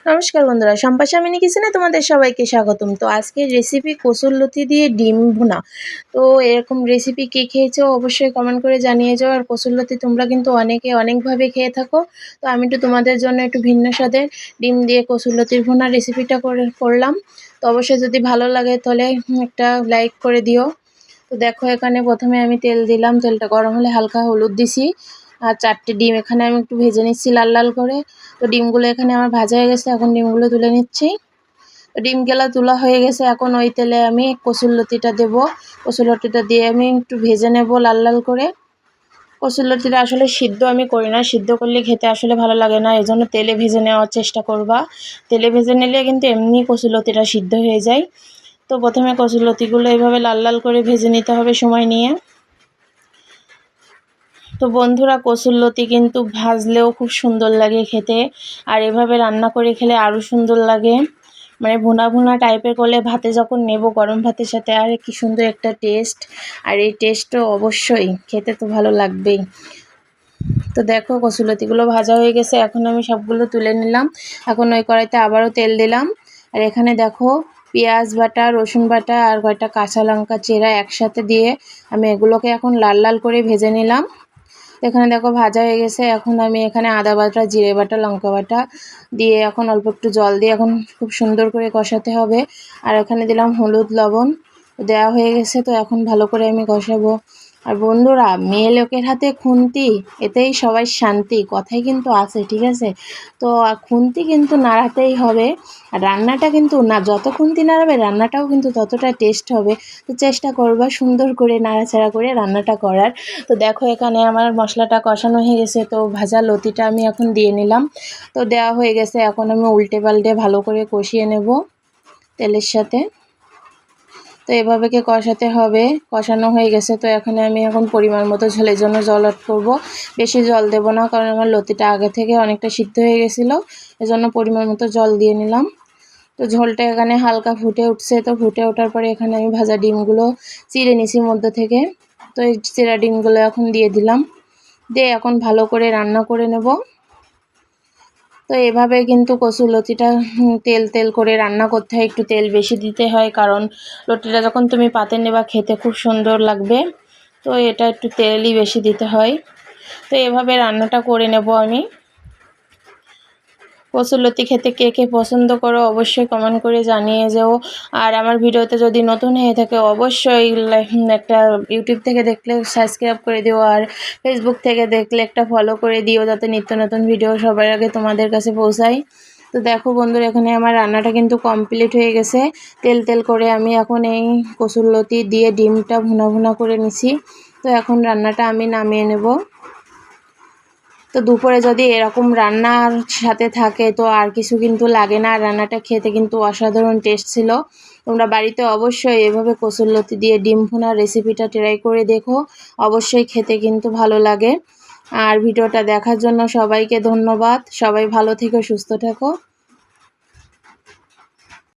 নমস্কার বন্ধুরা, সম্পাশা মিনি কিচেনে তোমাদের সবাইকে স্বাগতম। তো আজকের রেসিপি কসুরলতি দিয়ে ডিম ভুনা। তো এরকম রেসিপি কে খেয়েছো অবশ্যই কমেন্ট করে জানিয়ে যাও। আর কসুরলতি তোমরা কিন্তু অনেকে অনেকভাবে খেয়ে থাকো, তো আমি একটু তোমাদের জন্য একটু ভিন্ন স্বাদের ডিম দিয়ে কসুরলতির ভুনা রেসিপিটা করলাম। তো অবশ্যই যদি ভালো লাগে তাহলে একটা লাইক করে দিও। তো দেখো, এখানে প্রথমে আমি তেল দিলাম, তেলটা গরম হলে হালকা হলুদ দিছি, আর 4টে ডিম এখানে আমি একটু ভেজে নিচ্ছি লাল লাল করে। তো ডিমগুলো এখানে আমার ভাজা হয়ে গেছে, এখন ডিমগুলো তুলে নিচ্ছি। তো ডিমগুলো তোলা হয়ে গেছে, এখন ওই তেলে আমি কসুরলতিটা দেব। কসুরলতিটা দিয়ে আমি একটু ভেজে নেব লাল লাল করে। কসুরলতিটা আসলে সিদ্ধ আমি করি না, সিদ্ধ করলে খেতে আসলে ভালো লাগে না, এজন্য তেলে ভেজে নেওয়ার চেষ্টা করবা। তেলে ভেজে নিলে কিন্তু এমনি কসুরলতিটা সিদ্ধ হয়ে যায়। তো প্রথমে কসুরলতিগুলো এইভাবে লাল লাল করে ভেজে নিতে হবে সময় নিয়ে। তো বন্ধুরা, কসুরলতি কিন্তু ভাজলেও খুব সুন্দর লাগে খেতে, আর এভাবে রান্না করে খেলে আরও সুন্দর লাগে। মানে ভুনা ভুনা টাইপের করলে ভাতে যখন নেব গরম ভাতের সাথে, আর কি সুন্দর একটা টেস্ট। আর এই টেস্টও অবশ্যই খেতে তো ভালো লাগবেই। তো দেখো, কসুরলতিগুলো ভাজা হয়ে গেছে, এখন আমি সবগুলো তুলে নিলাম। এখন ওই কড়াইতে আবারও তেল দিলাম, আর এখানে দেখো পেঁয়াজ বাটা, রসুন বাটা আর কয়টা কাঁচা লঙ্কা চেরা একসাথে দিয়ে আমি এগুলোকে এখন লাল লাল করে ভেজে নিলাম। এখানে দেখো ভাজা হয়ে গেছে, এখন আমি এখানে আদা বাটা, জিরে বাটা, লঙ্কা বাটা দিয়ে এখন অল্প একটু জল দিয়ে এখন খুব সুন্দর করে কষাতে হবে। আর এখানে দিলাম হলুদ, লবণ দেওয়া হয়ে গেছে। তো এখন ভালো করে আমি কষাবো। আর বন্ধুরা, মেয়ে লোকের হাতে খুন্তি, এতেই সবাই শান্তি, কথাই কিন্তু আছে, ঠিক আছে? তো খুন্তি কিন্তু নাড়াতেই হবে, আর রান্নাটা কিন্তু না, যত খুন্তি নাড়াবে রান্নাটাও কিন্তু ততটা টেস্ট হবে। তো চেষ্টা করবা সুন্দর করে নাড়াচাড়া করে রান্নাটা করার। তো দেখো, এখানে আমার মশলাটা কষানো হয়ে গেছে, তো ভাজা লতিটা আমি এখন দিয়ে নিলাম। তো দেওয়া হয়ে গেছে, এখন আমি উল্টে পাল্টে ভালো করে কষিয়ে নেব তেলের সাথে। তো এভাবে কষাতে হবে। কষানো হয়ে গেছে, তো এখানে আমি এখন পরিমাণ মতো ঝোলের জন্য জল অ্যাড করব। বেশি জল দেব না, কারণ আমার লতিটা আগে থেকে অনেকটা সিদ্ধ হয়ে গেছিলো, এজন্য পরিমাণ মতো জল দিয়ে নিলাম। তো ঝোলটা এখানে হালকা ফুটে উঠছে, তো ফুটে ওঠার পরে এখানে আমি ভাজা ডিমগুলো চিড়ে নিছি মধ্যে থেকে। তো এই চিড়া ডিমগুলো এখন দিয়ে দিলাম, দিয়ে এখন ভালো করে রান্না করে নেব। তো এভাবে কিন্তু কসুরলতিটা তেল তেল করে রান্না করতে হয়, একটু তেল বেশি দিতে হয়, কারণ লতিটা যখন তুমি পাতে নেবা খেতে খুব সুন্দর লাগবে। তো এটা একটু তেলই বেশি দিতে হয়। তো এভাবে রান্নাটা করে নেব আমি। কসুরলতি খেতে কে কে পছন্দ করো অবশ্যই কমেন্ট করে জানিয়ে যাও। আর আমার ভিডিওতে যদি নতুন হয়ে থাকে অবশ্যই একটা ইউটিউব থেকে দেখলে সাবস্ক্রাইব করে দিও, আর ফেসবুক থেকে দেখলে একটা ফলো করে দিও, যাতে নিত্য নতুন ভিডিও সবার আগে তোমাদের কাছে পৌঁছায়। তো দেখো বন্ধুরা, এখানে আমার রান্নাটা কিন্তু কমপ্লিট হয়ে গেছে। তেল তেল করে আমি এখন এই কসুরলতি দিয়ে ডিমটা ভুনা ভুনা করে নিছি। তো এখন রান্নাটা আমি নামিয়ে নেব। তো দুপুরে যদি এরকম রান্নার সাথে থাকে তো আর কিছু কিন্তু লাগে না, আর রান্নাটা খেতে কিন্তু অসাধারণ টেস্ট ছিল। তোমরা বাড়িতে অবশ্যই এভাবে কসুরলতি দিয়ে ডিম ভুনার রেসিপিটা ট্রাই করে দেখো, অবশ্যই খেতে কিন্তু ভালো লাগে। আর ভিডিওটা দেখার জন্য সবাইকে ধন্যবাদ। সবাই ভালো থেকো, সুস্থ থেকো।